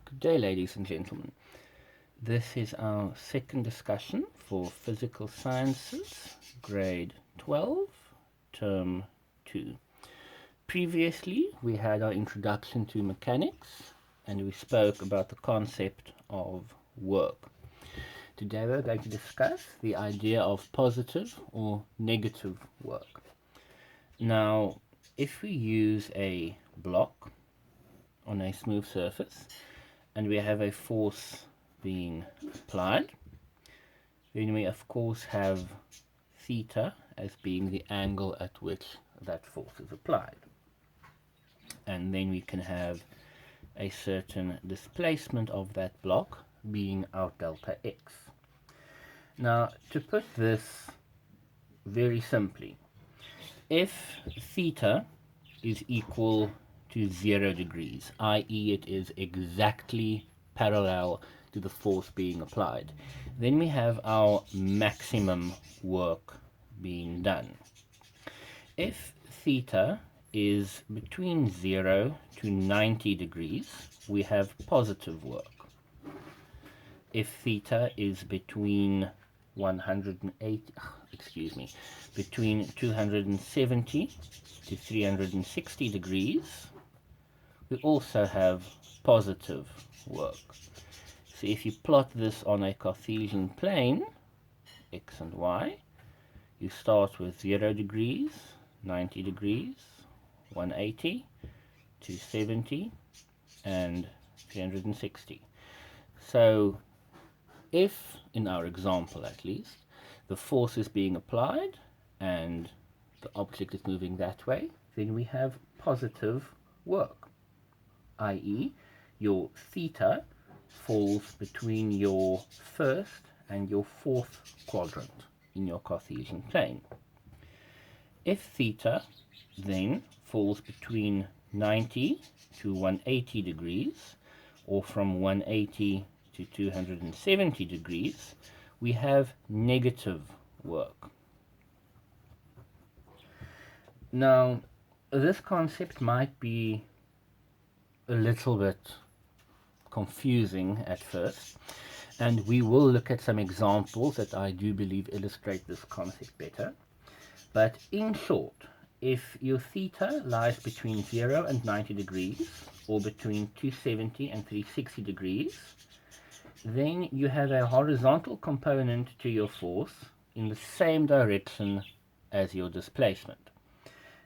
Good day, ladies and gentlemen. This is our second discussion for Physical Sciences, Grade 12, Term 2. Previously, we had our introduction to mechanics, and we spoke about the concept of work. Today we're going to discuss the idea of positive or negative work. Now, if we use a block on a smooth surface, and we have a force being applied, then we of course have theta as being the angle at which that force is applied. And then we can have a certain displacement of that block being our delta x. Now, to put this very simply, if theta is equal to 0 degrees, i.e. it is exactly parallel to the force being applied, then we have our maximum work being done. If theta is between 0 to 90 degrees, we have positive work. If theta is between 270 to 360 degrees, we also have positive work. So if you plot this on a Cartesian plane, x and y, you start with 0 degrees, 90 degrees, 180, 270, and 360. So if, in our example at least, the force is being applied and the object is moving that way, then we have positive work, i.e. your theta falls between your first and your fourth quadrant in your Cartesian plane. If theta then falls between 90 to 180 degrees, or from 180 to 270 degrees, we have negative work. Now, this concept might be a little bit confusing at first, and we will look at some examples that I do believe illustrate this concept better. But in short, if your theta lies between 0 and 90 degrees, or between 270 and 360 degrees, then you have a horizontal component to your force in the same direction as your displacement.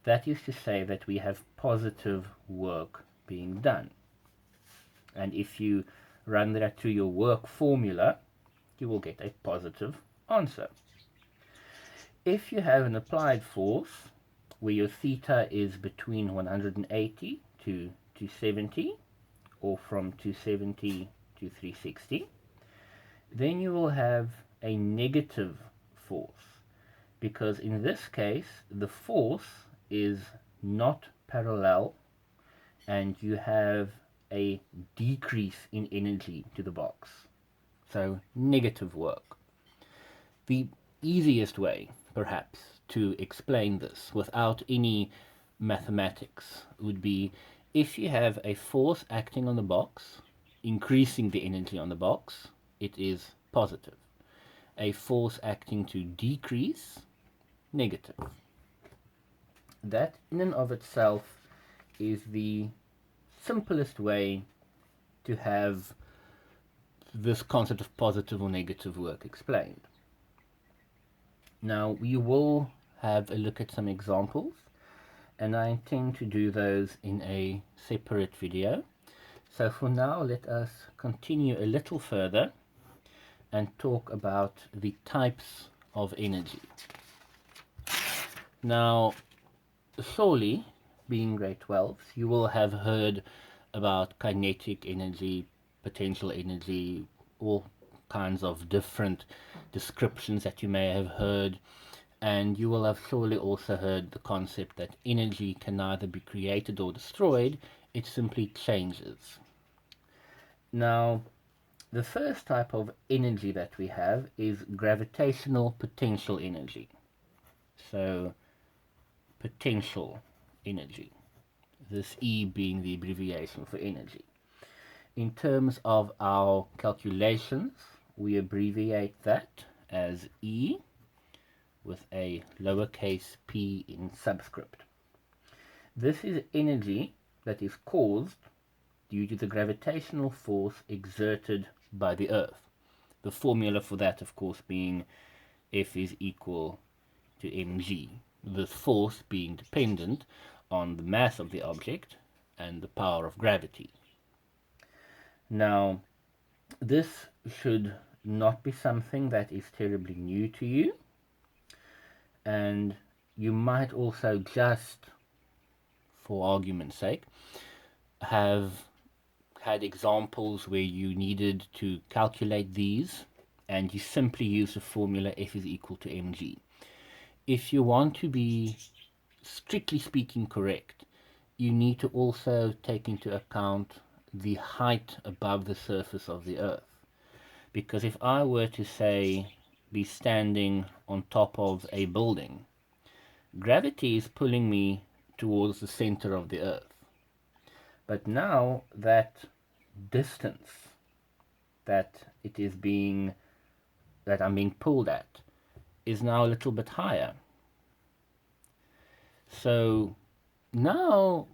That is to say that we have positive work being done. And if you run that through your work formula, you will get a positive answer. If you have an applied force where your theta is between 180 to 270, or from 270 to 360, then you will have a negative force, because in this case the force is not parallel and you have a decrease in energy to the box, so negative work. The easiest way perhaps to explain this without any mathematics would be, if you have a force acting on the box increasing the energy on the box, it is positive. A force acting to decrease, negative. That in and of itself is the simplest way to have this concept of positive or negative work explained. Now we will have a look at some examples, and I intend to do those in a separate video. So for now, let us continue a little further and talk about the types of energy. Now, surely, being grade 12, you will have heard about kinetic energy, potential energy, all kinds of different descriptions that you may have heard, and you will have surely also heard the concept that energy can neither be created or destroyed, it simply changes. Now, the first type of energy that we have is gravitational potential energy. So, potential energy, this E being the abbreviation for energy. in terms of our calculations, we abbreviate that as E with a lowercase p in subscript. This is energy that is caused due to the gravitational force exerted by the Earth. The formula for that, of course, being F is equal to mg, this force being dependent on the mass of the object and the power of gravity. Now, this should not be something that is terribly new to you, and you might also just, for argument's sake, have had examples where you needed to calculate these and you simply use the formula F is equal to mg. If you want to be strictly speaking correct, you need to also take into account the height above the surface of the Earth. Because if I were to say be standing on top of a building, gravity is pulling me towards the center of the Earth. But now that distance that I'm being pulled at is now a little bit higher. So now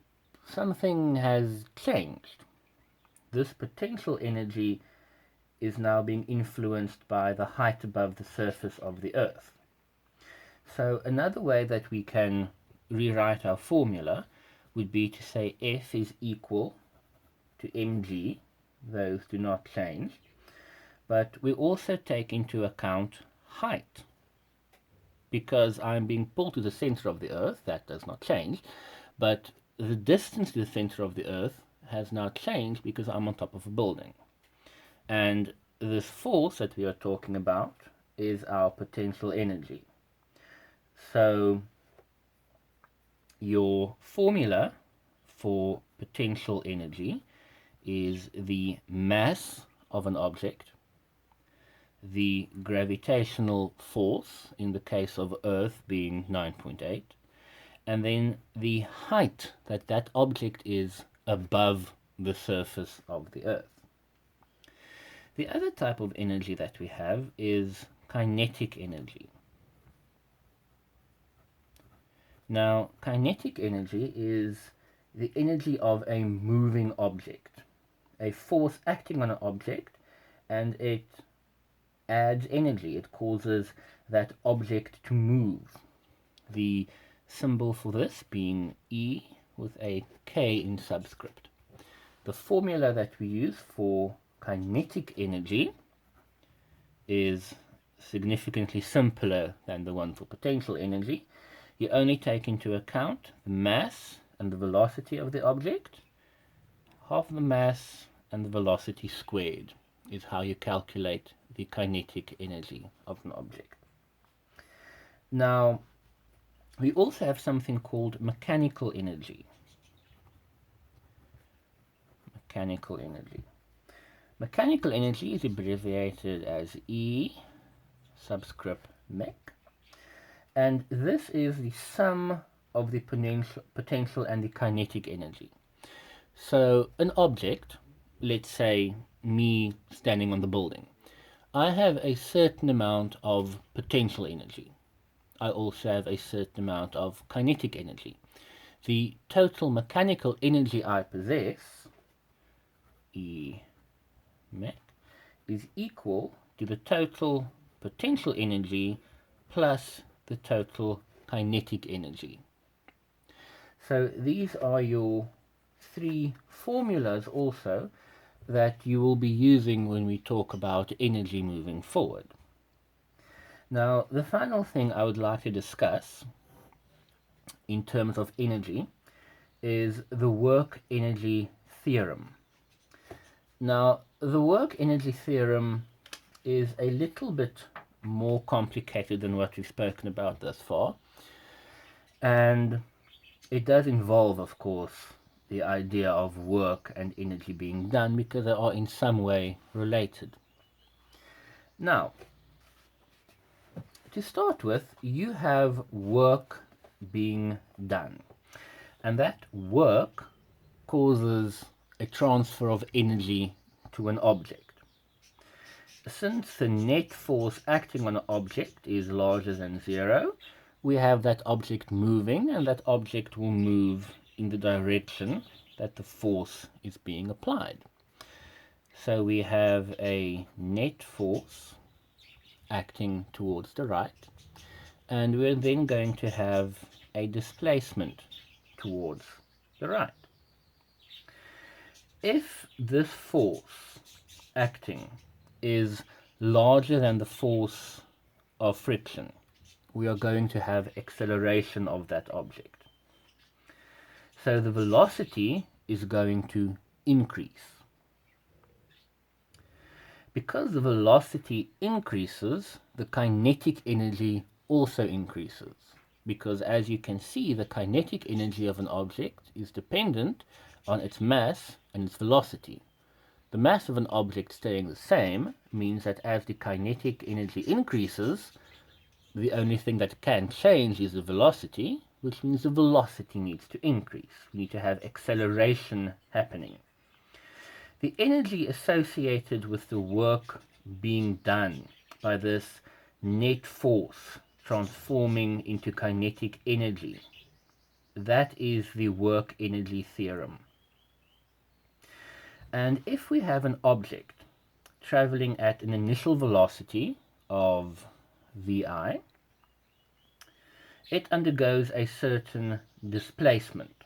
something has changed. This potential energy is now being influenced by the height above the surface of the Earth. So another way that we can rewrite our formula would be to say F is equal to mg. Those do not change. But we also take into account height. Because I'm being pulled to the center of the Earth, that does not change. But the distance to the center of the Earth has now changed because I'm on top of a building. And this force that we are talking about is our potential energy. So your formula for potential energy is the mass of an object, the gravitational force, in the case of Earth being 9.8, and then the height that that object is above the surface of the Earth. The other type of energy that we have is kinetic energy. Now, kinetic energy is the energy of a moving object, a force acting on an object, and it adds energy. It causes that object to move. The symbol for this being E with a K in subscript. The formula that we use for kinetic energy is significantly simpler than the one for potential energy. You only take into account the mass and the velocity of the object. Half the mass and the velocity squared is how you calculate the kinetic energy of an object. Now, we also have something called mechanical energy. Mechanical energy. Mechanical energy is abbreviated as E subscript mech, and this is the sum of the potential and the kinetic energy. So an object, let's say me standing on the building, I have a certain amount of potential energy. I also have a certain amount of kinetic energy. The total mechanical energy I possess, E mech, is equal to the total potential energy plus the total kinetic energy. So these are your three formulas also that you will be using when we talk about energy moving forward. Now, the final thing I would like to discuss in terms of energy is the WorkEnergy Theorem. Now, the WorkEnergy Theorem is a little bit more complicated than what we've spoken about thus far, and it does involve, of course, the idea of work and energy being done because they are in some way related. Now, to start with, you have work being done, and that work causes a transfer of energy to an object. Since the net force acting on an object is larger than 0, we have that object moving, and that object will move in the direction that the force is being applied. So we have a net force acting towards the right, and we're then going to have a displacement towards the right. If this force acting is larger than the force of friction, we are going to have acceleration of that object. So the velocity is going to increase. Because the velocity increases, the kinetic energy also increases. Because as you can see, the kinetic energy of an object is dependent on its mass and its velocity. The mass of an object staying the same means that as the kinetic energy increases, the only thing that can change is the velocity, which means the velocity needs to increase. We need to have acceleration happening. The energy associated with the work being done by this net force transforming into kinetic energy, that is the work-energy theorem. And if we have an object traveling at an initial velocity of vi, it undergoes a certain displacement,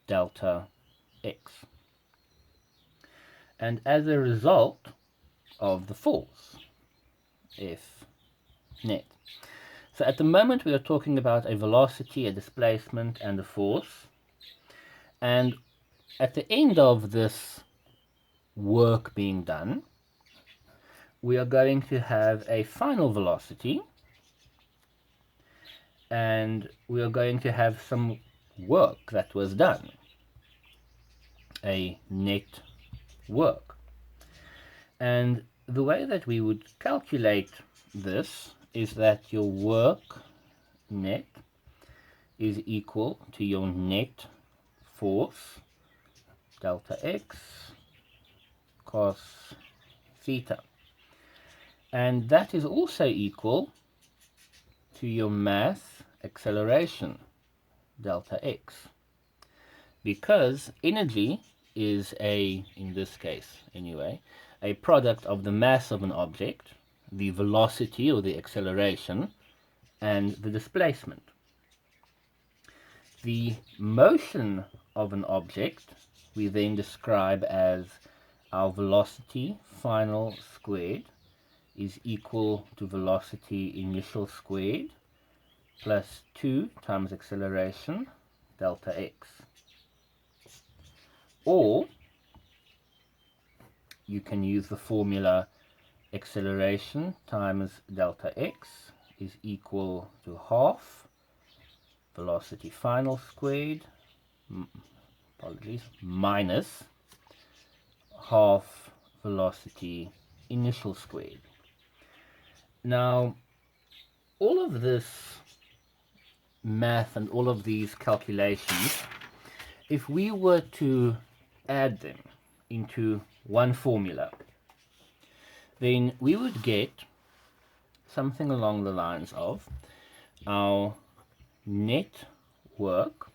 delta x. And as a result of the force, F net. So at the moment we are talking about a velocity, a displacement, and a force. And at the end of this work being done, we are going to have a final velocity, and we are going to have some work that was done, a net work. And the way that we would calculate this is that your work net is equal to your net force, delta x, cos theta. And that is also equal to your mass acceleration, delta x. Because energy is in this case anyway, a product of the mass of an object, the velocity or the acceleration, and the displacement. The motion of an object we then describe as our velocity final squared is equal to velocity initial squared plus 2 times acceleration delta x. Or you can use the formula acceleration times delta x is equal to half velocity final squared, minus half velocity initial squared. Now, all of this math and all of these calculations, if we were to add them into one formula, then we would get something along the lines of our net work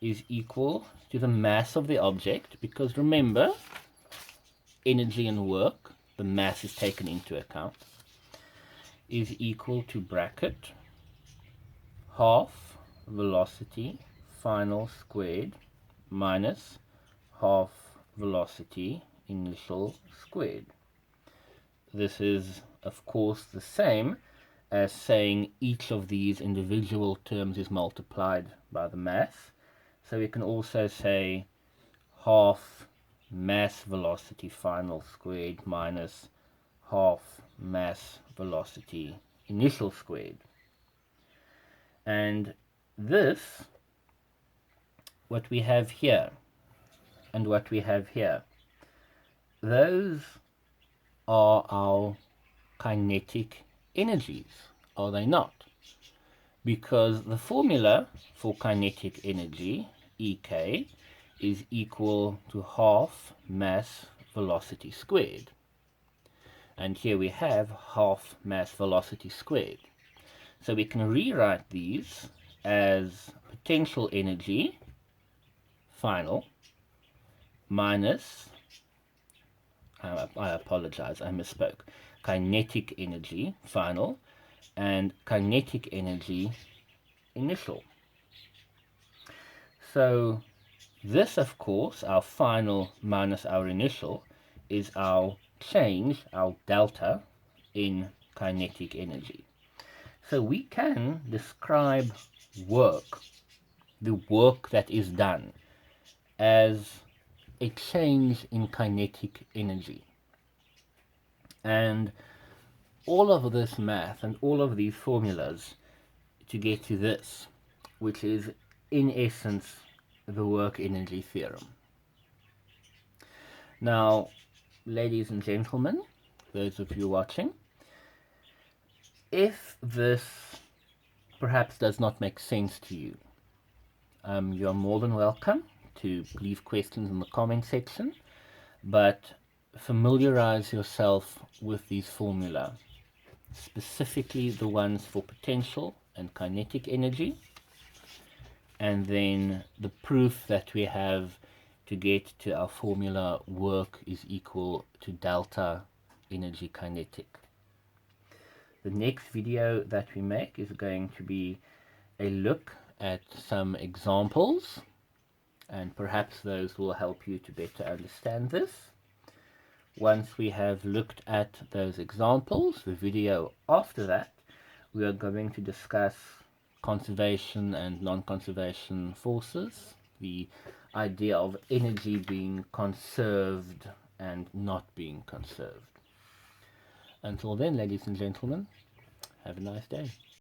is equal to the mass of the object, because remember, energy and work, the mass is taken into account, is equal to bracket half velocity final squared minus half velocity initial squared. This is, of course, the same as saying each of these individual terms is multiplied by the mass. So we can also say half mass velocity final squared minus half mass velocity initial squared. And this, what we have here and what we have here, those are our kinetic energies, are they not? Because the formula for kinetic energy, Ek, is equal to half mass velocity squared. And here we have half mass velocity squared. So we can rewrite these as potential energy final minus, I apologize, I misspoke, kinetic energy final and kinetic energy initial. So this, of course, our final minus our initial, is our change, our delta, in kinetic energy. So we can describe work, the work that is done, as a change in kinetic energy. And all of this math and all of these formulas to get to this, which is in essence the work-energy theorem. Now, ladies and gentlemen, those of you watching, if this perhaps does not make sense to you, you are more than welcome to leave questions in the comment section, but familiarize yourself with these formula, specifically the ones for potential and kinetic energy, and then the proof that we have to get to our formula work is equal to delta energy kinetic. The next video that we make is going to be a look at some examples, and perhaps those will help you to better understand this. Once we have looked at those examples, the video after that, we are going to discuss conservation and non-conservation forces, the idea of energy being conserved and not being conserved. Until then, ladies and gentlemen, have a nice day.